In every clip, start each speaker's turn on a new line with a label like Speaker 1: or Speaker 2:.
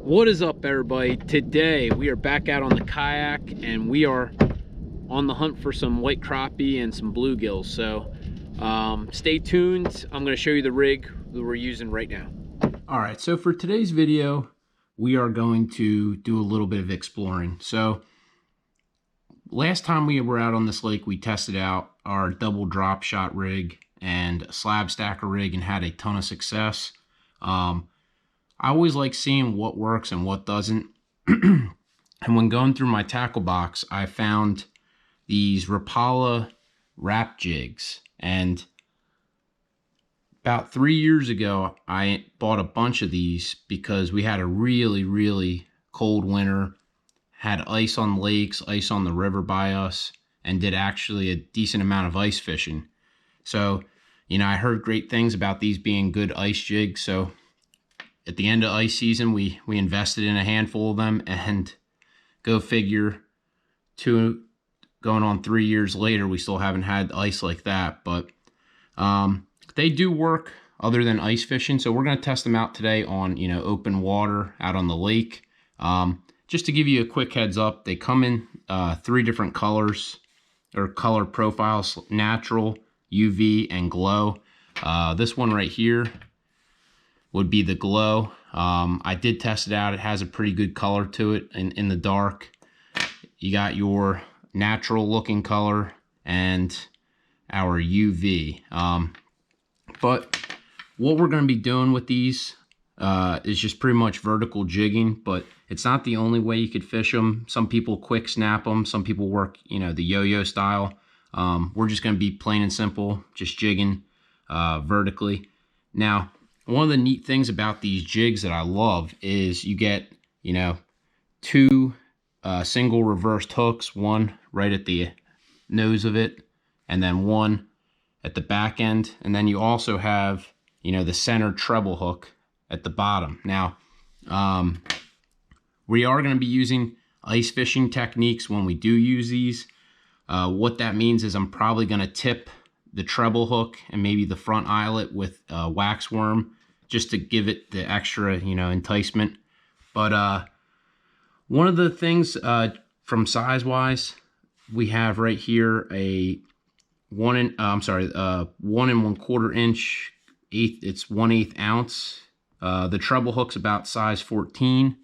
Speaker 1: What is up, everybody? Today we are back out on the kayak and we are on the hunt for some white crappie and some bluegills. So stay tuned. I'm going to show you the rig that we're using right now. All right, so for today's video we are going to do a little bit of exploring. So last time we were out on this lake, we tested out our double drop shot rig and a slab stacker rig and had a ton of success. I always like seeing what works and what doesn't. And when going through my tackle box, I found these Rapala wrap jigs. And about 3 years ago, I bought a bunch of these because we had a really cold winter, had ice on lakes, ice on the river by us, and did actually a decent amount of ice fishing. So, you know, I heard great things about these being good ice jigs. So at the end of ice season, we invested in a handful of them, and go figure, going on 3 years later, we still haven't had ice like that. But they do work other than ice fishing. So we're going to test them out today on, you know, open water out on the lake. Just to give you a quick heads up, they come in 3 different colors or color profiles: natural, UV, and glow. This one right here would be the glow. I did test it out. It has a pretty good color to it in the dark. You got your natural looking color and our UV. But what we're going to be doing with these is just pretty much vertical jigging, but it's not the only way you could fish them. Some people quick snap them. Some people work, you know, the yo-yo style. We're just going to be plain and simple, just jigging vertically. Now, one of the neat things about these jigs that I love is you get, you know, 2 single reversed hooks, one right at the nose of it, and then one at the back end. And then you also have, you know, the center treble hook at the bottom. Now, we are going to be using ice fishing techniques when we do use these. What that means is I'm probably going to tip the treble hook and maybe the front eyelet with wax worm, just to give it the extra, you know, enticement. But one of the things from size wise, we have right here a 1 1¼ inch it's 1/8 ounce. The treble hook's about size 14,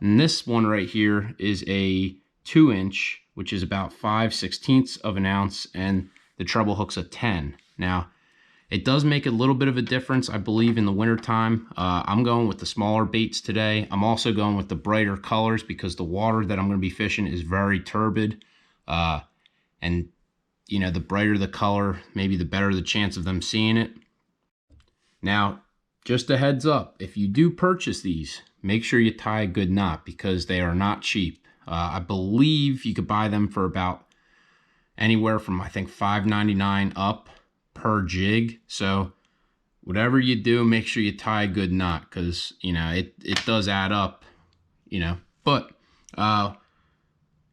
Speaker 1: and this one right here is a 2 inch, which is about 5/16 of an ounce, and the treble hook's a 10. Now, it does make a little bit of a difference, I believe, in the wintertime. I'm going with the smaller baits today. I'm also going with the brighter colors because the water that I'm going to be fishing is very turbid. And, you know, the brighter the color, maybe the better the chance of them seeing it. Now, just a heads up, if you do purchase these, make sure you tie a good knot because they are not cheap. I believe you could buy them for about anywhere from, I think, $5.99 up per jig. So whatever you do, make sure you tie a good knot because, you know, it does add up, you know. But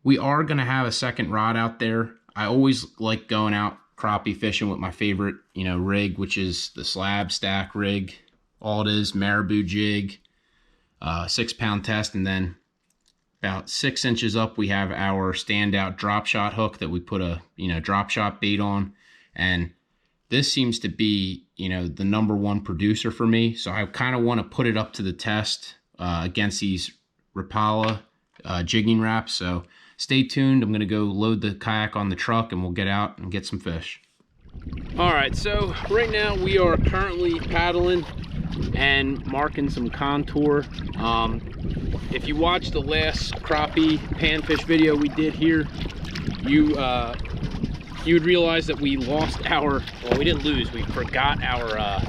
Speaker 1: we are going to have a second rod out there. I always like going out crappie fishing with my favorite, you know, rig, which is the slab stack rig. All it is, marabou jig, 6-pound test, and then about 6 inches up we have our standout drop shot hook that we put a, you know, drop shot bait on. And this seems to be, you know, the #1 producer for me. So I kind of want to put it up to the test against these Rapala jigging wraps. So stay tuned. I'm going to go load the kayak on the truck and we'll get out and get some fish. All right, so right now we are currently paddling and marking some contour. If you watched the last crappie panfish video we did here, you would realize that we lost our, well, we didn't lose, we forgot our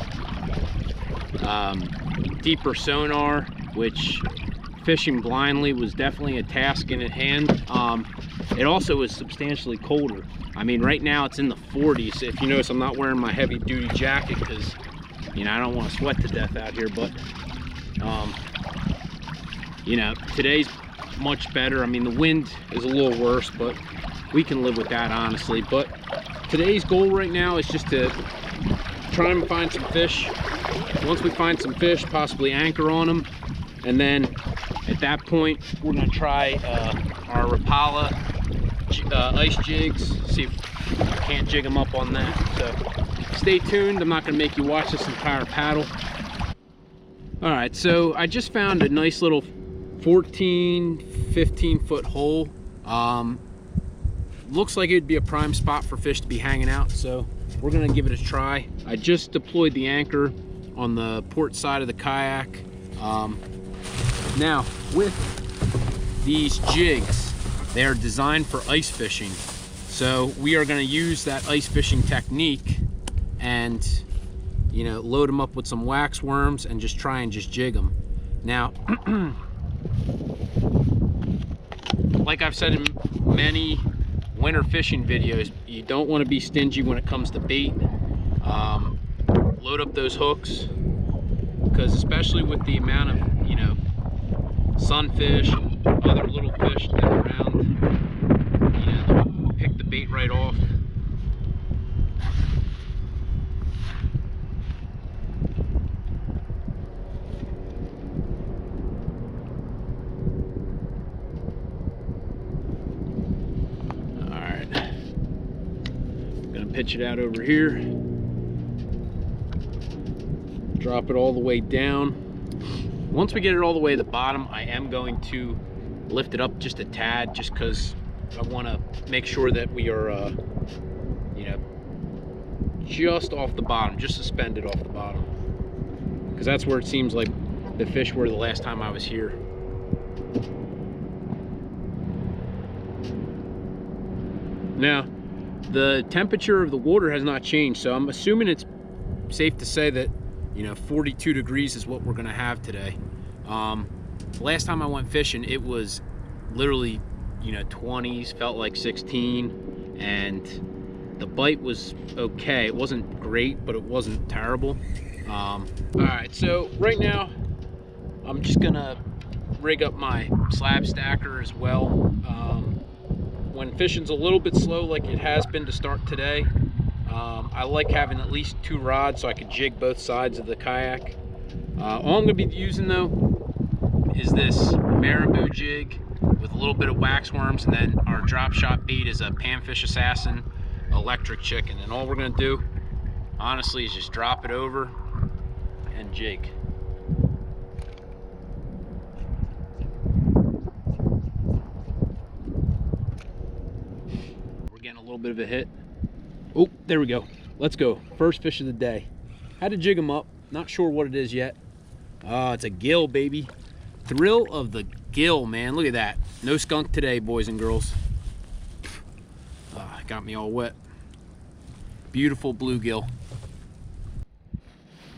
Speaker 1: deeper sonar, which fishing blindly was definitely a task in hand. It also was substantially colder. I mean, right now it's in the 40s. If you notice, I'm not wearing my heavy duty jacket because, you know, I don't want to sweat to death out here. But you know, today's much better. I mean, the wind is a little worse, but we can live with that, honestly. But today's goal right now is just to try and find some fish. Once we find some fish, possibly anchor on them, and then At that point, we're gonna try our Rapala ice jigs, see if we can't jig them up on that. So stay tuned. I'm not gonna make you watch this entire paddle. All right, so I just found a nice little 14-15 foot hole. Looks like it'd be a prime spot for fish to be hanging out, so we're gonna give it a try. I just deployed the anchor on the port side of the kayak. Now, with these jigs, they are designed for ice fishing. So we are gonna use that ice fishing technique and, you know, load them up with some wax worms and just try and just jig them. Now, like I've said in many winter fishing videos, you don't want to be stingy when it comes to bait. Load up those hooks, because especially with the amount of, you know, sunfish and other little fish that are around, you know, pick the bait right off. Alright, gonna pitch it out over here, drop it all the way down. Once we get it all the way to the bottom, I am going to lift it up just a tad, just because I want to make sure that we are, you know, just off the bottom, just suspended off the bottom, because that's where it seems like the fish were the last time I was here. Now, the temperature of the water has not changed, so I'm assuming it's safe to say that, you know, 42 degrees is what we're gonna have today. Last time I went fishing, it was literally, you know, 20s, felt like 16, and the bite was okay. It wasn't great, but it wasn't terrible. All right, so right now, I'm just gonna rig up my slab stacker as well. When fishing's a little bit slow, like it has been to start today, I like having at least 2 rods so I could jig both sides of the kayak. All I'm gonna be using though is this marabou jig with a little bit of wax worms, and then our drop shot bait is a Panfish Assassin electric chicken. And all we're gonna do, honestly, is just drop it over and jig. We're getting a little bit of a hit. Oh, there we go. Let's go. First fish of the day. Had to jig him up. Not sure what it is yet. It's a gill, baby. Thrill of the gill, man. Look at that. No skunk today, boys and girls. Got me all wet. Beautiful bluegill.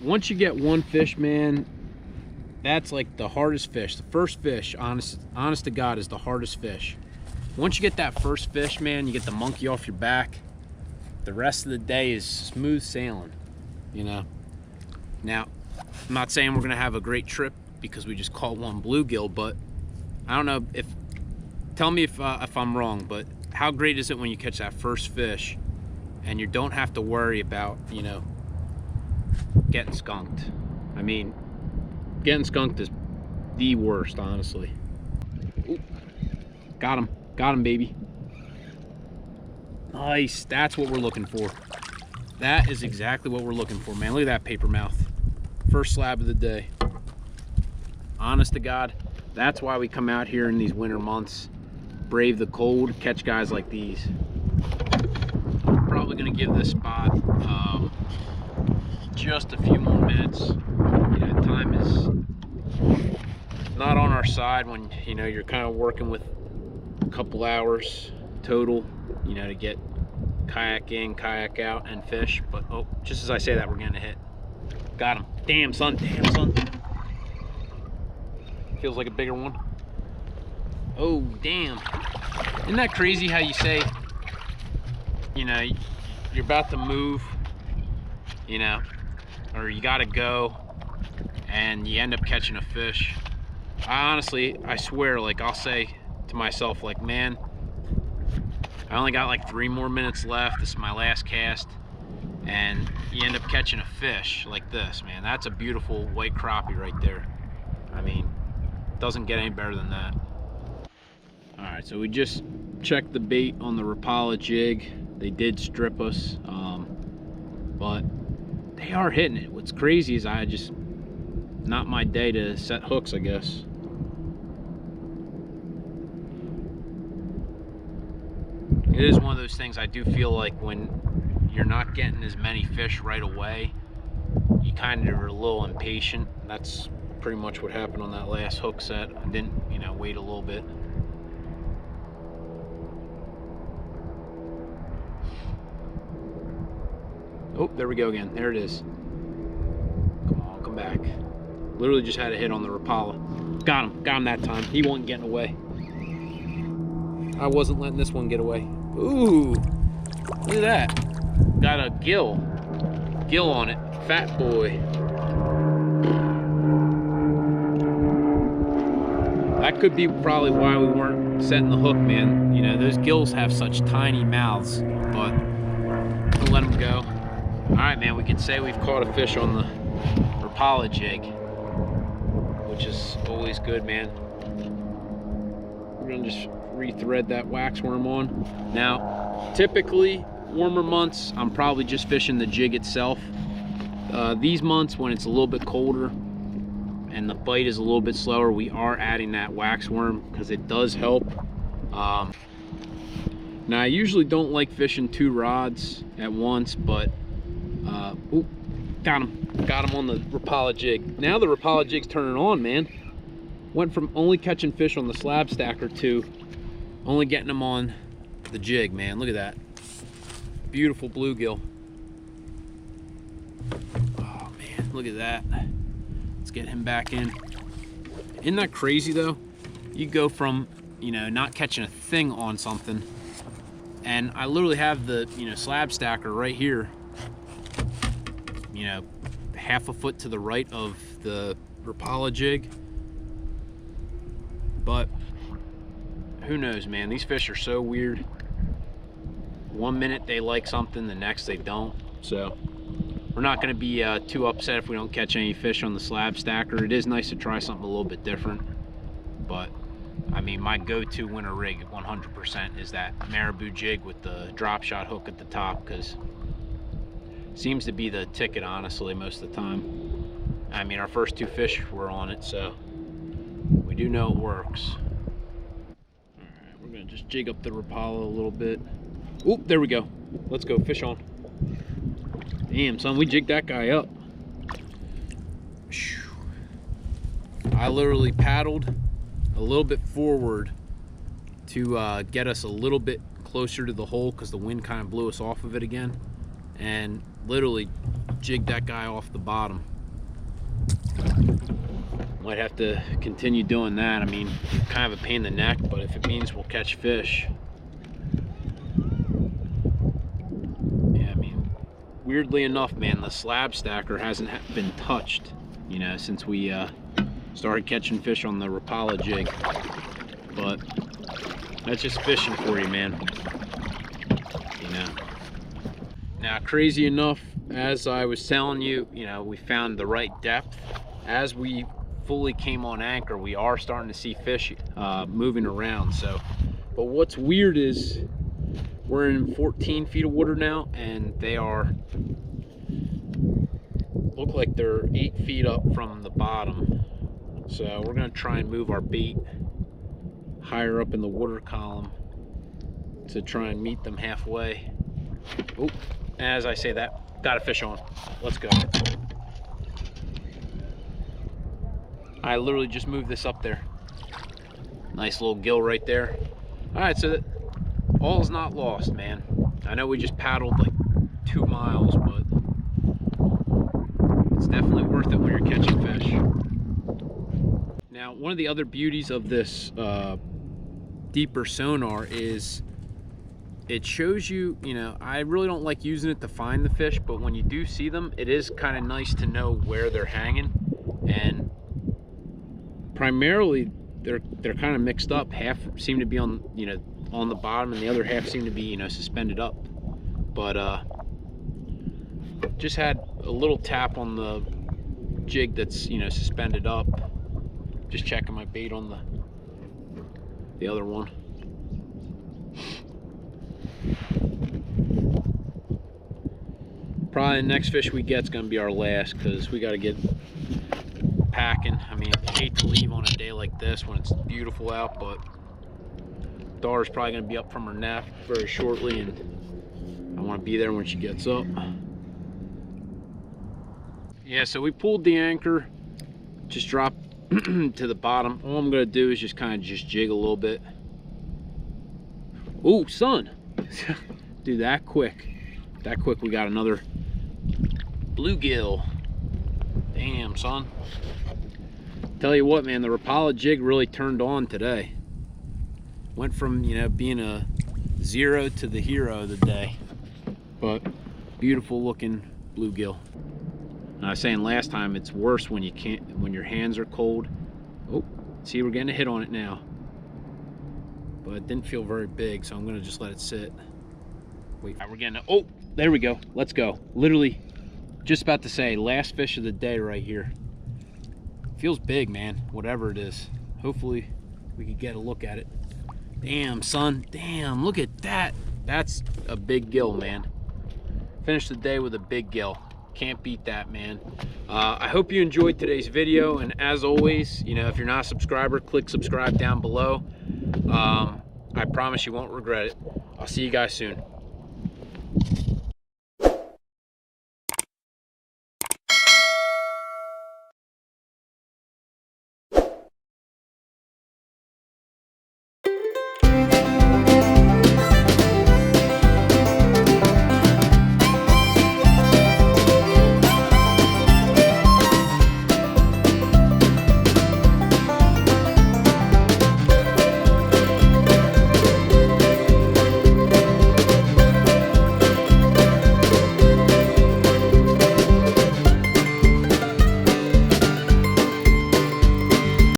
Speaker 1: Once you get one fish, man, that's like the hardest fish. The first fish, honest to God, is the hardest fish. Once you get that first fish, man, you get the monkey off your back. The rest of the day is smooth sailing, you know. Now, I'm not saying we're gonna have a great trip because we just caught one bluegill, but I don't know if, tell me if I'm wrong, but how great is it when you catch that first fish and you don't have to worry about, you know, getting skunked? I mean, getting skunked is the worst, honestly. Ooh, got him, baby. Nice, that's what we're looking for. That is exactly what we're looking for, man. Look at that paper mouth. First slab of the day. Honest to God, that's why we come out here in these winter months, brave the cold, catch guys like these. I'm probably gonna give this spot just a few more minutes. You know, time is not on our side when, you know, you're kind of working with a couple hours total, you know, to get kayak in, kayak out, and fish. But oh, just as I say that, we're getting a hit. Got him. Damn, son. Damn, son. Feels like a bigger one. Oh, damn. Isn't that crazy how you say, you know, you're about to move, you know, or you gotta go, and you end up catching a fish? I swear, like, I'll say to myself, like, man, I only got like 3 more minutes left. This is my last cast. And you end up catching a fish like this, man. That's a beautiful white crappie right there. I mean, Doesn't get any better than that. All right, so we just checked the bait on the Rapala jig. They did strip us, but they are hitting it. What's crazy is not my day to set hooks, I guess. It is one of those things. I do feel like when you're not getting as many fish right away, you kind of are a little impatient. That's pretty much what happened on that last hook set. I didn't, wait a little bit. Oh, there we go again. There it is. Come on, come back. Literally just had a hit on the Rapala. Got him that time. He wasn't getting away. I wasn't letting this one get away. Ooh, look at that. Got a gill on it. Fat boy. That could be probably why we weren't setting the hook, man. Those gills have such tiny mouths, but we'll let them go. All right, man, we can say we've caught a fish on the Rapala jig, which is always good, man. We're gonna just rethread that wax worm on. Now, typically, warmer months, I'm probably just fishing the jig itself. These months, when it's a little bit colder and the bite is a little bit slower, we are adding that wax worm because it does help. Now, I usually don't like fishing 2 rods at once, but ooh, got him on the Rapala jig. Now the Rapala jig's turning on, man. Went from only catching fish on the slab stacker to only getting them on the jig, man. Look at that. Beautiful bluegill. Oh, man, look at that. Let's get him back in. Isn't that crazy, though? You go from, not catching a thing on something, and I literally have the, slab stacker right here, half a foot to the right of the Rapala jig. But who knows, man? These fish are so weird. One minute they like something, the next they don't. So we're not going to be too upset if we don't catch any fish on the slab stacker. It is nice to try something a little bit different. But I mean, my go-to winter rig 100% is that Marabou jig with the drop shot hook at the top, because it seems to be the ticket, honestly, most of the time. I mean, our first 2 fish were on it, so we do know it works. All right, we're gonna just jig up the Rapala a little bit. Oop, there we go. Let's go, fish on. Damn, son, we jigged that guy up. I literally paddled a little bit forward to get us a little bit closer to the hole because the wind kind of blew us off of it again, and literally jigged that guy off the bottom. Might have to continue doing that. I mean, kind of a pain in the neck, but if it means we'll catch fish. Yeah, I mean, weirdly enough, man, the slab stacker hasn't been touched, since we started catching fish on the Rapala jig. But that's just fishing for you, man. Now, crazy enough, as I was telling you, we found the right depth. As we fully came on anchor, we are starting to see fish moving around. So, but what's weird is we're in 14 feet of water now, and they look like they're 8 feet up from the bottom. So we're gonna try and move our bait higher up in the water column to try and meet them halfway. Oh, as I say that, got a fish on. Let's go. I literally just moved this up there. Nice little gill right there. All right, so all's not lost, man. I know we just paddled like 2 miles, but it's definitely worth it when you're catching fish. Now, one of the other beauties of this deeper sonar is it shows you, I really don't like using it to find the fish, but when you do see them, it is kind of nice to know where they're hanging. And primarily, they're kind of mixed up. Half seem to be on the bottom, and the other half seem to be, suspended up. But just had a little tap on the jig that's, suspended up. Just checking my bait on the other one. Probably the next fish we get is going to be our last, because we got to get packing. I mean, I hate to leave on a day like this when it's beautiful out, but daughter's probably going to be up from her nap very shortly, and I want to be there when she gets up. Yeah, so we pulled the anchor, just dropped to the bottom. All I'm going to do is just kind of just jig a little bit. Oh, son. Dude, that quick we got another bluegill. Damn, son. Tell you what, man, the Rapala jig really turned on today. Went from, you know, being a 0 to the hero of the day. But beautiful looking bluegill. And I was saying last time, it's worse when you can't, when your hands are cold. Oh, see, we're getting a hit on it now. But it didn't feel very big, so I'm gonna just let it sit. Wait, we're getting a, oh, there we go. Let's go. Literally, just about to say, last fish of the day right here. Feels big, man, whatever it is. Hopefully we can get a look at it. Damn, son, damn, look at that. That's a big gill, man. Finished the day with a big gill. Can't beat that, man. I hope you enjoyed today's video, and as always, you know, if you're not a subscriber, click subscribe down below. I promise you won't regret it. I'll see you guys soon.